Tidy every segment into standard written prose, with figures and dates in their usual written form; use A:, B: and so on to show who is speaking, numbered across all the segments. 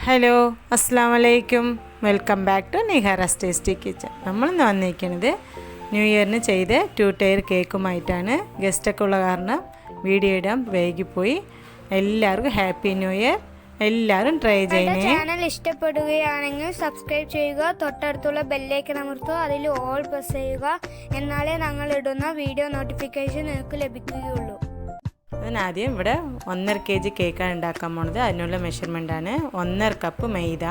A: Hello അസ്സാം വലൈക്കും welcome back to Nihara's tasty kitchen. നമ്മളിന്ന് വന്നിരിക്കുന്നത് ന്യൂ ഇയറിന് ചെയ്ത് 2 ടയർ കേക്കുമായിട്ടാണ്. ഗസ്റ്റൊക്കെ ഉള്ള കാരണം വീഡിയോ ഇടാൻ വൈകിപ്പോയി. എല്ലാവർക്കും ഹാപ്പി ന്യൂ ഇയർ. എല്ലാവരും ട്രൈ ചെയ്യണേ.
B: ചാനൽ ഇഷ്ടപ്പെടുകയാണെങ്കിൽ സബ്സ്ക്രൈബ് ചെയ്യുക, തൊട്ടടുത്തുള്ള ബെല്ലൈക്കൺ അമർത്തുക, അതിൽ ഓൾ പ്രസ് ചെയ്യുക. എന്നാലേ ഞങ്ങൾ ഇടുന്ന വീഡിയോ നോട്ടിഫിക്കേഷൻ നിങ്ങൾക്ക് ലഭിക്കുകയുള്ളൂ.
A: അതിനാദ്യം ഇവിടെ 1.5 kg കേക്കാണ് ഉണ്ടാക്കാൻ പോണത്. അതിനുള്ള മെഷർമെൻ്റാണ് 1.5 കപ്പ് മൈദ,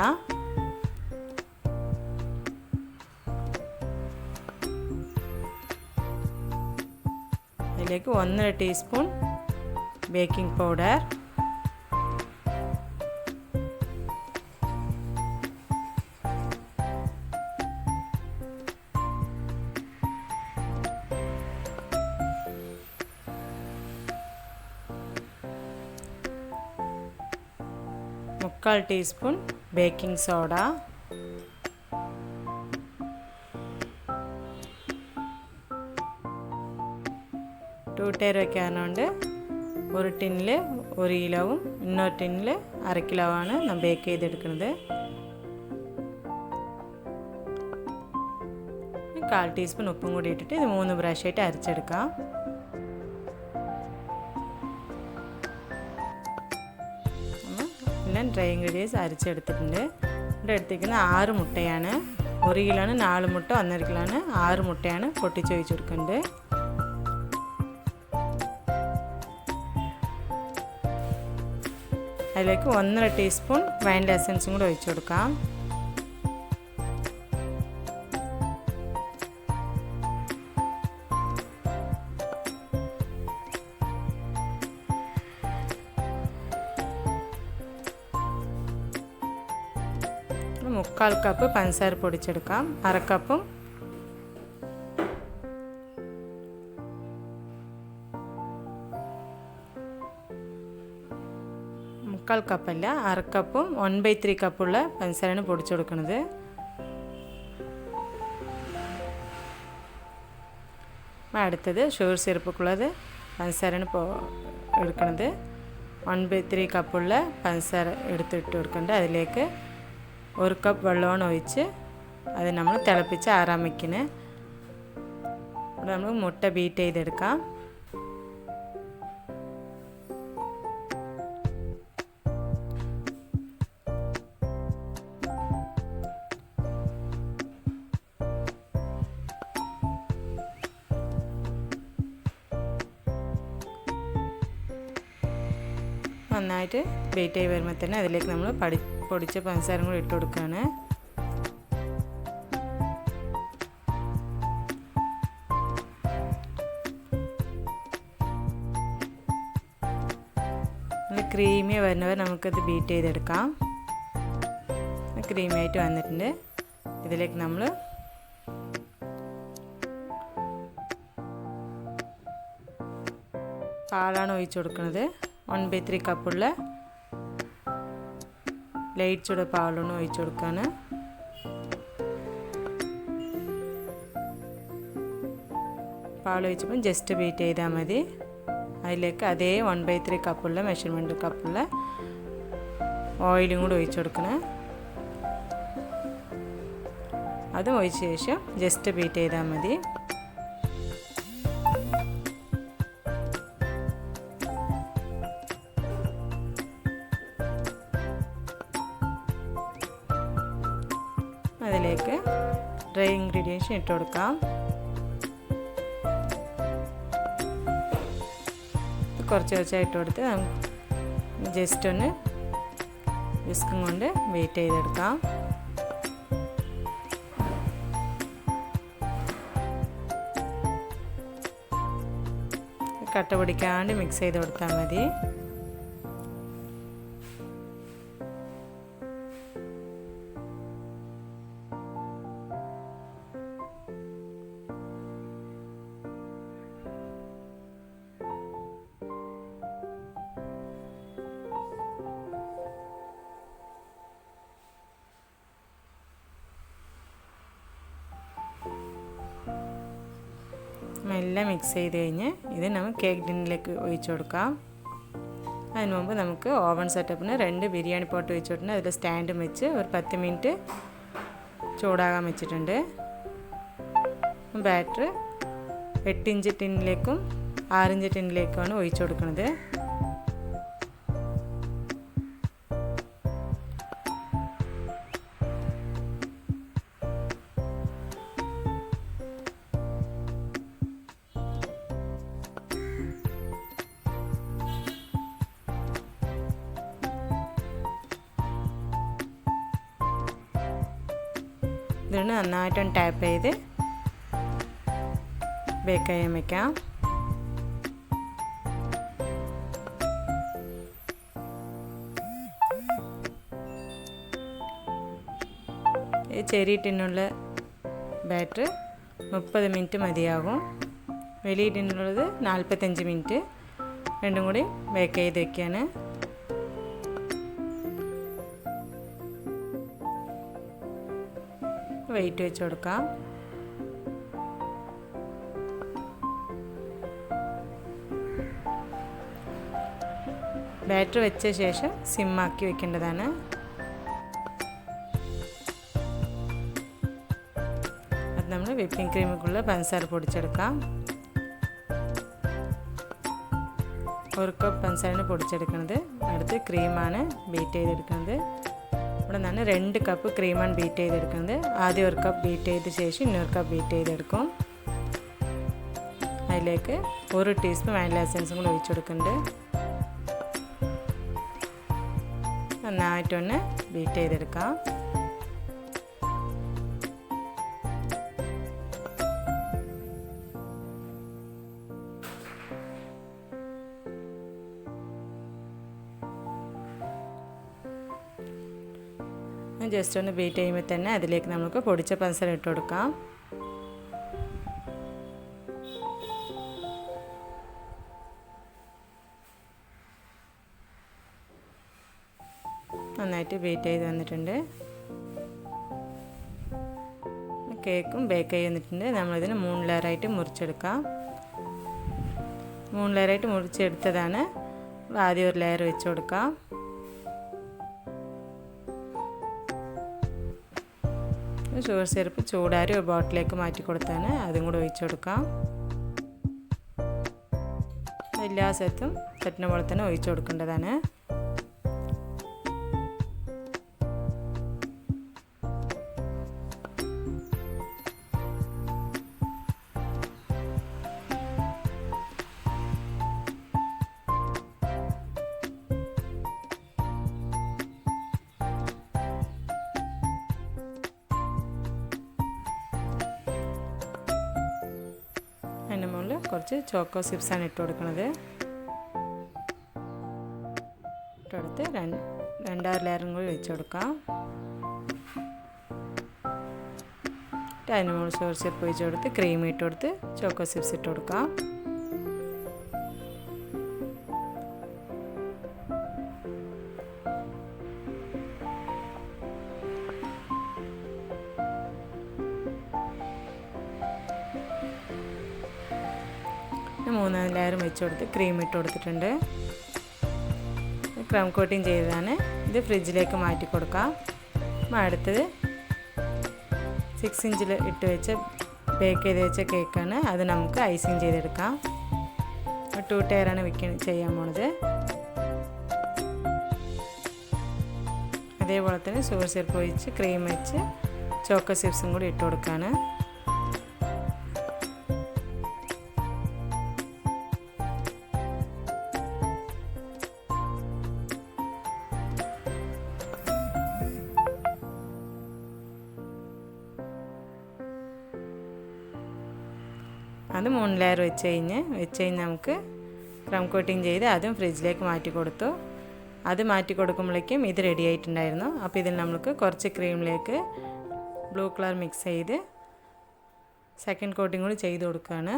A: അതിലേക്ക് 1.5 ടീസ്പൂൺ ബേക്കിംഗ് പൗഡർ, മുക്കാൽ teaspoon baking soda, two tier വയ്ക്കാനുണ്ട്. ഒരു ടിന്നിൽ 1 കിലോവും ഇന്നൊരു ടിന്നിൽ 1/2 കിലോവാണ് ഞാൻ ബേക്ക് ചെയ്തെടുക്കുന്നത്. 1/4 ടീസ്പൂൺ ഉപ്പും കൂടി ഇട്ടിട്ട് ഇത് 3 പ്രാവശ്യമായിട്ട് അരച്ചെടുക്കാം. ഡ്രൈ ഇൻഗ്രീഡിയൻസ് അരച്ചെടുത്തിട്ടുണ്ട്. ഇവിടെ എടുത്തിരിക്കുന്ന 6 മുട്ടയാണ്. 1 കിലോന് 4 മുട്ട, 1.5 കിലോന് 6 മുട്ടയാണ് പൊട്ടിച്ച് ഒഴിച്ച് കൊടുക്കുന്നത്. അതിലേക്ക് 1.5 ടീസ്പൂൺ വാനില എസൻസും കൂടി ഒഴിച്ച് കൊടുക്കാം. മുക്കാൽ കപ്പ് പഞ്ചസാര പൊടിച്ചെടുക്കാം. 1/2 കപ്പും മുക്കാൽ കപ്പല്ല 1/2 കപ്പും 1/3 കപ്പുള്ള പഞ്ചസാരയാണ് പൊടിച്ചു കൊടുക്കുന്നത്. അടുത്തത് ഷുഗർ സിറപ്പൊക്കെയുള്ളത് പഞ്ചസാരയാണ് എടുക്കുന്നത്. 1/3 കപ്പുള്ള പഞ്ചസാര എടുത്തിട്ട് കൊടുക്കുന്നുണ്ട്. അതിലേക്ക് 1 കപ്പ് വെള്ളമാണ് ഒഴിച്ച് അത് നമ്മൾ തിളപ്പിച്ച് ആറാൻ വയ്ക്കുന്നത്. ഇവിടെ നമുക്ക് മുട്ട ബീറ്റ് ചെയ്തെടുക്കാം. നന്നായിട്ട് ബീറ്റ് ചെയ്ത് വരുമ്പോൾ തന്നെ അതിലേക്ക് നമ്മൾ പൊടിച്ച പഞ്ചസാര കൂടി ഇട്ട് കൊടുക്കുകയാണ്. നല്ല ക്രീമി വരുന്നവർ നമുക്കത് ബീറ്റ് ചെയ്തെടുക്കാം. ക്രീമി ആയിട്ട് വന്നിട്ടുണ്ട്. ഇതിലേക്ക് നമ്മൾ പാലാണ് ഒഴിച്ച് കൊടുക്കുന്നത്. 1/3 കപ്പുള്ള ലൈറ്റ് ചൂട് പാലാണ് ഒഴിച്ച് കൊടുക്കുകയാണ്. പാൽ ഒഴിച്ചപ്പോൾ ജസ്റ്റ് ബീറ്റ് ചെയ്താൽ മതി. അതിലേക്ക് അതേ 1/3 കപ്പുള്ള മെഷർമെൻറ്റ് കപ്പുള്ള ഓയിലും കൂടി ഒഴിച്ച് കൊടുക്കണം. അതും ഒഴിച്ച ശേഷം ജസ്റ്റ് ബീറ്റ് ചെയ്താൽ മതി. അതിലേക്ക് ഡ്രൈ ഇൻഗ്രീഡിയൻസ് ഇട്ട് കൊടുക്കാം. കുറച്ച് കുറച്ചായിട്ട് കൊടുത്ത് ജസ്റ്റ് ഒന്ന് വിസ്കും കൊണ്ട് വെയിറ്റ് ചെയ്തെടുക്കാം. കട്ട പിടിക്കാണ്ട് മിക്സ് ചെയ്ത് കൊടുത്താൽ മതി. എല്ലാം മിക്സ് ചെയ്ത് കഴിഞ്ഞ് ഇത് നമുക്ക് കേക്ക് ടിന്നിലേക്ക് ഒഴിച്ചു കൊടുക്കാം. അതിന് മുമ്പ് നമുക്ക് ഓവൻ സെറ്റപ്പിന് 2 ബിരിയാണി പോട്ട് വെച്ചിട്ടുണ്ട്. അതിൽ സ്റ്റാൻഡും വെച്ച് ഒരു 10 മിനിറ്റ് ചൂടാകാൻ വെച്ചിട്ടുണ്ട്. ബാറ്റർ 8 ഇഞ്ച് ടിന്നിലേക്കും 6 ഇഞ്ച് ടിന്നിലേക്കുമാണ് ഒഴിച്ചു കൊടുക്കുന്നത്. ഇതിന് നന്നായിട്ടൊന്ന് ടാപ്പ് ചെയ്ത് ബേക്ക് ചെയ്യാൻ വയ്ക്കാം. ഈ ചെറിയ ടിന്നുള്ള ബാറ്റർ 30 മിനിറ്റ് മതിയാകും. വലിയ ടിന്നുള്ളത് 45 മിനിറ്റ്. രണ്ടും കൂടി ബേക്ക് ചെയ്ത് വയ്ക്കുകയാണ്. വെയിറ്റ് വെച്ച് കൊടുക്കാം. ബാറ്റർ വെച്ച ശേഷം സിമ്മാക്കി വെക്കേണ്ടതാണ്. അത് നമ്മൾ വിപ്പിംഗ് ക്രീമിക്കുള്ള പഞ്ചസാര പൊടിച്ചെടുക്കാം. 1 കപ്പ് പഞ്ചസാരയാണ് പൊടിച്ചെടുക്കുന്നത്. അടുത്ത് ക്രീമാണ് ബീറ്റ് ചെയ്തെടുക്കുന്നത്. ഇവിടെ നിന്നാണ് 2 കപ്പ് ക്രീമാണ് ബീറ്റ് ചെയ്തെടുക്കുന്നത്. ആദ്യം 1 കപ്പ് ബീറ്റ് ചെയ്ത ശേഷം 2 കപ്പ് ബീറ്റ് ചെയ്തെടുക്കും. അതിലേക്ക് 1 ടീസ്പൂൺ വാനില എസൻസും കൂടി ഒഴിച്ചു കൊടുക്കുന്നുണ്ട്. നന്നായിട്ടൊന്ന് ബീറ്റ് ചെയ്തെടുക്കാം. ജസ്റ്റ് ഒന്ന് ബീറ്റ് ചെയ്യുമ്പോൾ തന്നെ അതിലേക്ക് നമുക്ക് പൊടിച്ച പഞ്ചസാര ഇട്ട് കൊടുക്കാം. നന്നായിട്ട് ബീറ്റ് ചെയ്ത് വന്നിട്ടുണ്ട്. കേക്കും ബേക്ക് ചെയ്ത് വന്നിട്ടുണ്ട്. നമ്മളിതിന് 3 ലെയറായിട്ട് മുറിച്ചെടുക്കാം. 3 ലെയറായിട്ട് മുറിച്ചെടുത്തതാണ്. ആദ്യം ഒരു ലെയർ വെച്ച് കൊടുക്കാം. ഷുഗർ സിറപ്പ് ചൂടാരി ഒരു ബോട്ടിലേക്ക് മാറ്റി കൊടുത്താണ്. അതും കൂടെ ഒഴിച്ചു കൊടുക്കാം. എല്ലാ സ്ഥലത്തും ചട്ടിന പോലെ തന്നെ ഒഴിച്ചു കൊടുക്കേണ്ടതാണ്. അതിൻ്റെ മുകളിൽ കുറച്ച് ചോക്കോ ചിപ്സാണ് ഇട്ട് കൊടുക്കുന്നത്. ഇട്ടെടുത്ത് 2 ലെയറും കൂടി വെച്ച് കൊടുക്കാം. അതിന് മുകളിൽ ഷുഗർ സിറപ്പ് ഒഴിച്ച് കൊടുത്ത് ക്രീം ഇട്ട് കൊടുത്ത് ചോക്കോ ചിപ്സ് ഇട്ട് കൊടുക്കാം. മൂന്നാം ലെയറും വെച്ച് കൊടുത്ത് ക്രീം ഇട്ട് കൊടുത്തിട്ടുണ്ട്. ക്രം കോട്ടിങ് ചെയ്തതാണ്. ഇത് ഫ്രിഡ്ജിലേക്ക് മാറ്റി കൊടുക്കാം. അടുത്തത് 6 ഇഞ്ചിൽ ഇട്ട് വെച്ച് ബേക്ക് ചെയ്ത് വെച്ച കേക്കാണ്. അത് നമുക്ക് ഐസിങ് ചെയ്തെടുക്കാം. 2 ടയറാണ് ചെയ്യാൻ പോണത്. അതേപോലെ തന്നെ ഷുഗർ സിറപ്പ് ഒഴിച്ച് ക്രീം വെച്ച് ചോക്കോ ചിപ്സും കൂടി ഇട്ട് കൊടുക്കുകയാണ്. അത് 3 ലെയർ വെച്ച് കഴിഞ്ഞ് നമുക്ക് ക്രം കോട്ടിങ് ചെയ്ത് അതും ഫ്രിഡ്ജിലേക്ക് മാറ്റി കൊടുത്തു. അത് മാറ്റി കൊടുക്കുമ്പോഴേക്കും ഇത് റെഡി ആയിട്ടുണ്ടായിരുന്നു. അപ്പോൾ ഇതിൽ നമുക്ക് കുറച്ച് ക്രീമിലേക്ക് ബ്ലൂ കളർ മിക്സ് ചെയ്ത് സെക്കൻഡ് കോട്ടിങ് കൂടി ചെയ്ത് കൊടുക്കുകയാണ്.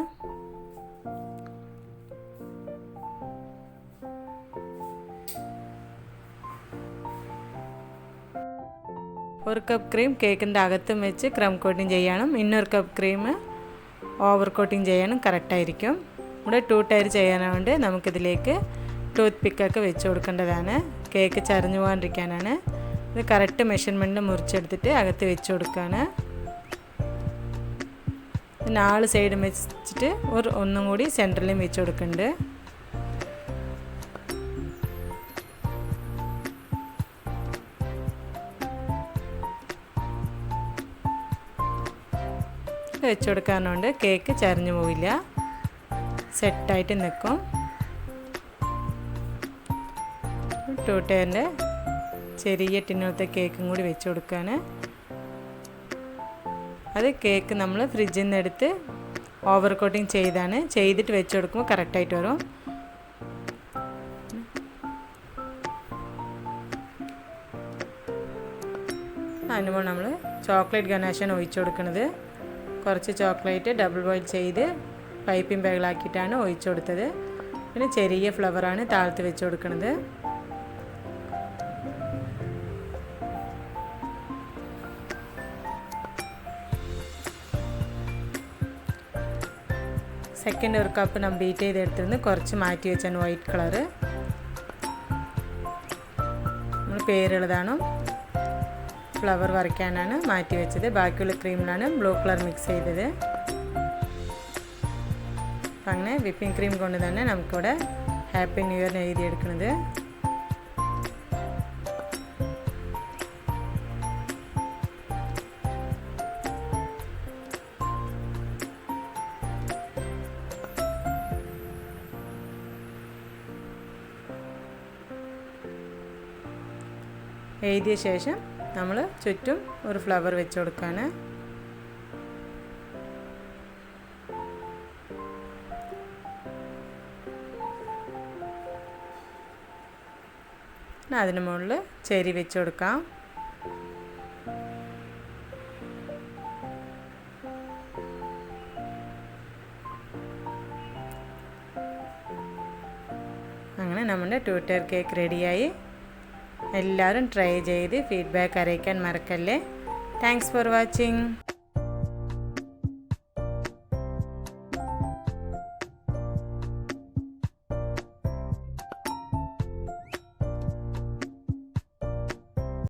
A: ഒരു കപ്പ് ക്രീം കേക്കിൻ്റെ അകത്തും വെച്ച് ക്രം കോട്ടിങ് ചെയ്യണം. 1 കപ്പ് ക്രീം ഓവർ കോട്ടിങ് ചെയ്യാനും കറക്റ്റായിരിക്കും. ഇവിടെ 2 ടയർ ചെയ്യാനായിട്ട് നമുക്കിതിലേക്ക് ടൂത്ത് പിക്കൊക്കെ വെച്ച് കൊടുക്കേണ്ടതാണ്. കേക്ക് ചരിഞ്ഞു പോകാണ്ടിരിക്കാനാണ്. ഇത് കറക്റ്റ് മെഷർമെൻറ്റിൽ മുറിച്ചെടുത്തിട്ട് അകത്ത് വെച്ച് കൊടുക്കുകയാണ്. 4 സൈഡും വെച്ചിട്ട് ഒന്നും കൂടി സെൻറ്ററിലും വെച്ച് കൊടുക്കുന്നുണ്ട്. വെച്ച് കൊടുക്കാനുണ്ട് കേക്ക് ചരിഞ്ഞു പോവില്ല, സെറ്റായിട്ട് നിൽക്കും. 2 ടയറിൻ്റെ ചെറിയ ടിന്നത്തെ കേക്കും കൂടി വെച്ച് കൊടുക്കുകയാണ്. അത് കേക്ക് നമ്മൾ ഫ്രിഡ്ജിൽ നിന്ന് എടുത്ത് ഓവർ കോട്ടിങ് ചെയ്തിട്ട് വെച്ച് കൊടുക്കുമ്പോൾ കറക്റ്റായിട്ട് വരും. അതിനുമ്പോൾ നമ്മൾ ചോക്ലേറ്റ് ഗനാഷാണ് ഒഴിച്ചു കൊടുക്കുന്നത്. കുറച്ച് ചോക്ലേറ്റ് ഡബിൾ ബോയിൽ ചെയ്ത് പൈപ്പിംഗ് ബാഗിലാക്കിയിട്ടാണ് ഒഴിച്ചു കൊടുത്തത്. പിന്നെ ചെറിയ ഫ്ലവറാണ് താഴത്ത് വെച്ച് കൊടുക്കുന്നത്. സെക്കൻഡ് ഒരു കപ്പ് നമ്മൾ ബീറ്റ് ചെയ്തെടുത്തിരുന്ന് കുറച്ച് മാറ്റി വെച്ചാണ് വൈറ്റ് കളറ്. നമ്മൾ പേരുള്ളതാണ്, ഫ്ലവർ വരയ്ക്കാനാണ് മാറ്റി വെച്ചത്. ബാക്കിയുള്ള ക്രീമിലാണ് ബ്ലൂ കളർ മിക്സ് ചെയ്തത്. അപ്പം അങ്ങനെ വിപ്പിംഗ് ക്രീം കൊണ്ട് തന്നെ നമുക്കിവിടെ ഹാപ്പി ന്യൂ ഇയറിന് എഴുതിയെടുക്കുന്നത്. എഴുതിയ ശേഷം നമ്മൾ ചുറ്റും ഒരു ഫ്ലവർ വെച്ച് കൊടുക്കുകയാണ്. അതിന് മുകളിൽ ചെരി വെച്ച് കൊടുക്കാം. അങ്ങനെ നമ്മുടെ 2 ടയർ കേക്ക് റെഡിയായി. എല്ലാവരും ട്രൈ ചെയ്ത് ഫീഡ്ബാക്ക് അറിയിക്കാൻ മറക്കല്ലേ. Thanks for watching.